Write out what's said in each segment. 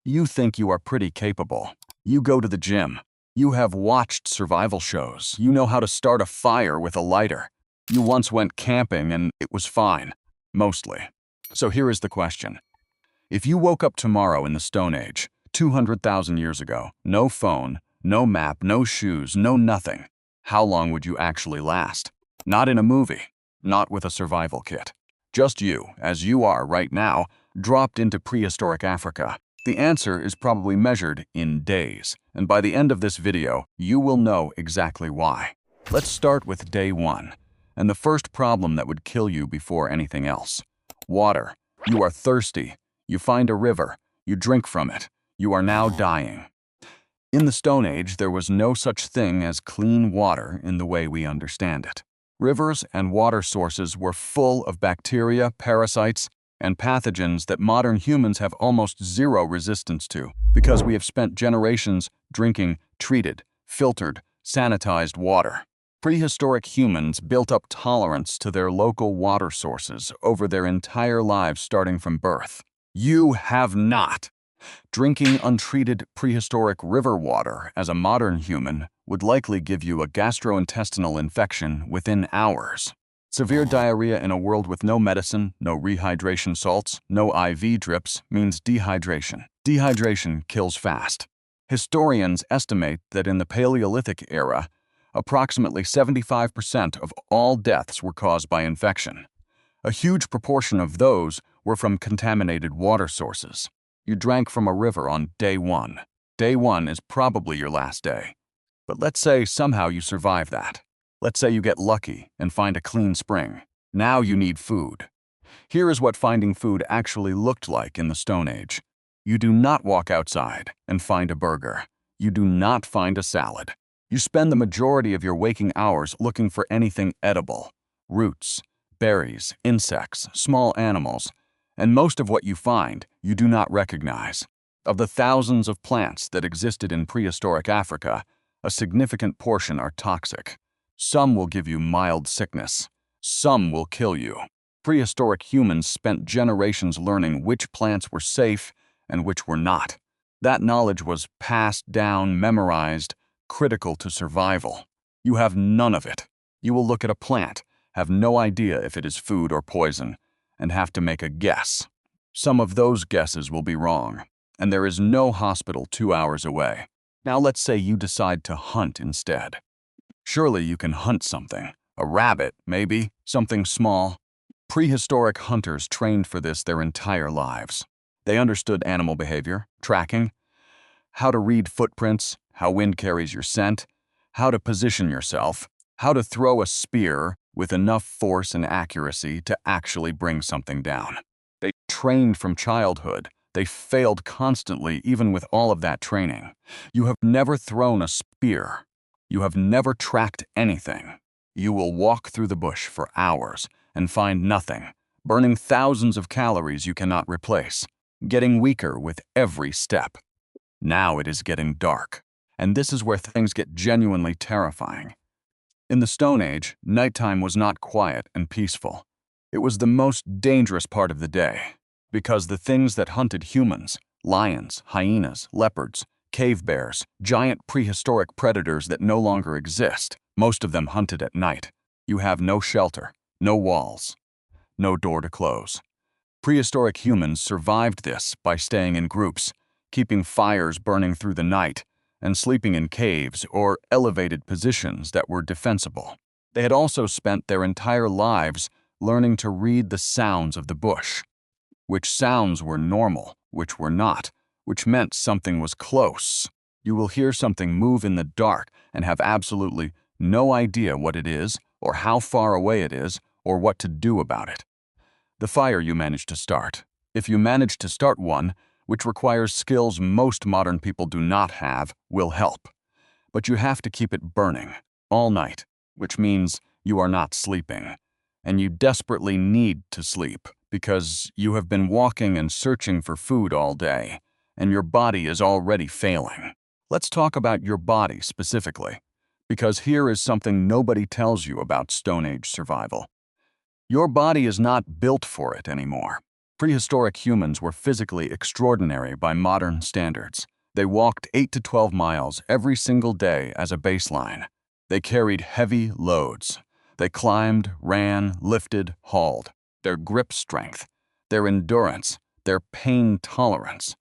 You think you are pretty capable. You go to the gym. You have watched survival shows. You know how to start a fire with a lighter. You once went camping and it was fine. Mostly. So here is the question. If you woke up tomorrow in the Stone Age, 200,000 years ago, no phone, no map, no shoes, no nothing, how long would you actually last? Not in a movie, not with a survival kit. Just you, as you are right now, dropped into prehistoric Africa. The answer is probably measured in days, and by the end of this video, you will know exactly why. Let's start with day one, and the first problem that would kill you before anything else. Water. You are thirsty. You find a river. You drink from it. You are now dying. In the Stone Age, there was no such thing as clean water in the way we understand it. Rivers and water sources were full of bacteria, parasites, and pathogens that modern humans have almost zero resistance to because we have spent generations drinking treated, filtered, sanitized water. Prehistoric humans built up tolerance to their local water sources over their entire lives starting from birth. You have not. Drinking untreated prehistoric river water as a modern human would likely give you a gastrointestinal infection within hours. Severe diarrhea in a world with no medicine, no rehydration salts, no IV drips means dehydration. Dehydration kills fast. Historians estimate that in the Paleolithic era, approximately 75% of all deaths were caused by infection. A huge proportion of those were from contaminated water sources. You drank from a river on day one. Day one is probably your last day. But let's say somehow you survive that. Let's say you get lucky and find a clean spring. Now you need food. Here is what finding food actually looked like in the Stone Age. You do not walk outside and find a burger. You do not find a salad. You spend the majority of your waking hours looking for anything edible. Roots, berries, insects, small animals, and most of what you find you do not recognize. Of the thousands of plants that existed in prehistoric Africa, a significant portion are toxic. Some will give you mild sickness. Some will kill you. Prehistoric humans spent generations learning which plants were safe and which were not. That knowledge was passed down, memorized, critical to survival. You have none of it. You will look at a plant, have no idea if it is food or poison, and have to make a guess. Some of those guesses will be wrong, and there is no hospital 2 hours away. Now let's say you decide to hunt instead. Surely you can hunt something. A rabbit, maybe, something small. Prehistoric hunters trained for this their entire lives. They understood animal behavior, tracking, how to read footprints, how wind carries your scent, how to position yourself, how to throw a spear with enough force and accuracy to actually bring something down. They trained from childhood. They failed constantly even with all of that training. You have never thrown a spear. You have never tracked anything. You will walk through the bush for hours and find nothing, burning thousands of calories you cannot replace, getting weaker with every step. Now it is getting dark, and this is where things get genuinely terrifying. In the Stone Age, nighttime was not quiet and peaceful. It was the most dangerous part of the day, because the things that hunted humans, lions, hyenas, leopards, cave bears, giant prehistoric predators that no longer exist, most of them hunted at night. You have no shelter, no walls, no door to close. Prehistoric humans survived this by staying in groups, keeping fires burning through the night, and sleeping in caves or elevated positions that were defensible. They had also spent their entire lives learning to read the sounds of the bush. Which sounds were normal, which were not, which meant something was close. You will hear something move in the dark and have absolutely no idea what it is, or how far away it is, or what to do about it. The fire you manage to start. If you manage to start one, which requires skills most modern people do not have, will help. But you have to keep it burning all night, which means you are not sleeping. And you desperately need to sleep because you have been walking and searching for food all day, and your body is already failing. Let's talk about your body specifically, because here is something nobody tells you about Stone Age survival. Your body is not built for it anymore. Prehistoric humans were physically extraordinary by modern standards. They walked 8 to 12 miles every single day as a baseline. They carried heavy loads. They climbed, ran, lifted, hauled. Their grip strength, their endurance, their pain tolerance,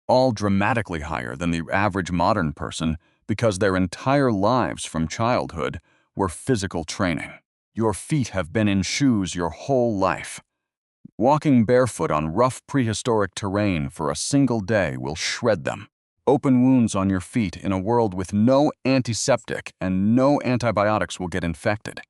all dramatically higher than the average modern person because their entire lives from childhood were physical training. Your feet have been in shoes your whole life. Walking barefoot on rough prehistoric terrain for a single day will shred them. Open wounds on your feet in a world with no antiseptic and no antibiotics will get infected.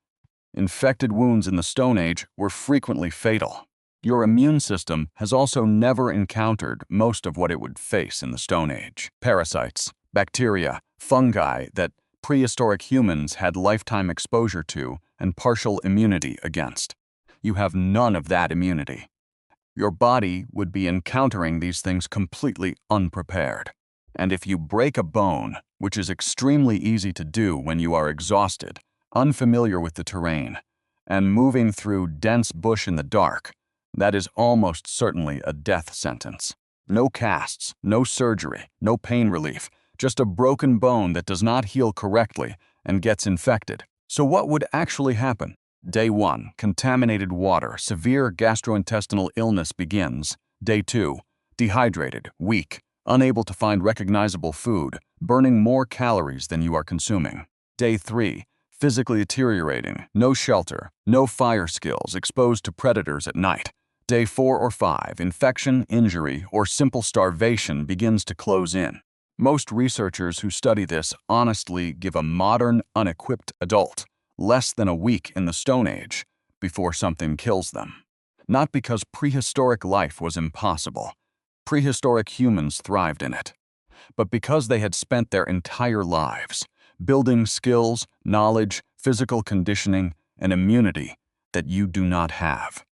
Infected wounds in the Stone Age were frequently fatal. Your immune system has also never encountered most of what it would face in the Stone Age. Parasites, bacteria, fungi that prehistoric humans had lifetime exposure to and partial immunity against. You have none of that immunity. Your body would be encountering these things completely unprepared. And if you break a bone, which is extremely easy to do when you are exhausted, unfamiliar with the terrain, and moving through dense bush in the dark, that is almost certainly a death sentence. No casts, no surgery, no pain relief, just a broken bone that does not heal correctly and gets infected. So what would actually happen? Day 1, contaminated water, severe gastrointestinal illness begins. Day 2, dehydrated, weak, unable to find recognizable food, burning more calories than you are consuming. Day 3, physically deteriorating, no shelter, no fire skills, exposed to predators at night. Day 4 or 5, infection, injury, or simple starvation begins to close in. Most researchers who study this honestly give a modern, unequipped adult less than a week in the Stone Age before something kills them. Not because prehistoric life was impossible. Prehistoric humans thrived in it. But because they had spent their entire lives building skills, knowledge, physical conditioning, and immunity that you do not have.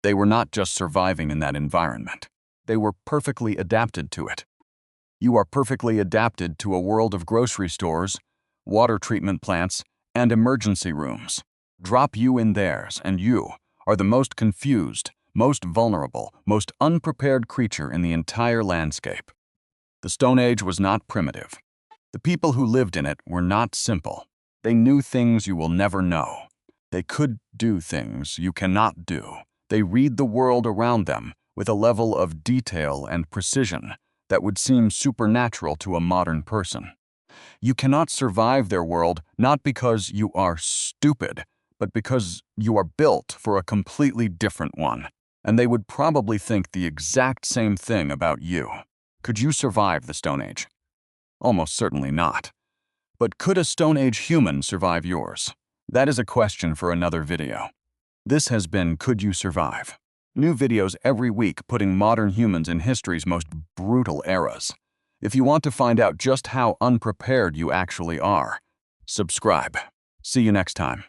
They were not just surviving in that environment. They were perfectly adapted to it. You are perfectly adapted to a world of grocery stores, water treatment plants, and emergency rooms. Drop you in theirs, and you are the most confused, most vulnerable, most unprepared creature in the entire landscape. The Stone Age was not primitive. The people who lived in it were not simple. They knew things you will never know. They could do things you cannot do. They read the world around them with a level of detail and precision that would seem supernatural to a modern person. You cannot survive their world not because you are stupid, but because you are built for a completely different one. And they would probably think the exact same thing about you. Could you survive the Stone Age? Almost certainly not. But could a Stone Age human survive yours? That is a question for another video. This has been Could You Survive? New videos every week putting modern humans in history's most brutal eras. If you want to find out just how unprepared you actually are, subscribe. See you next time.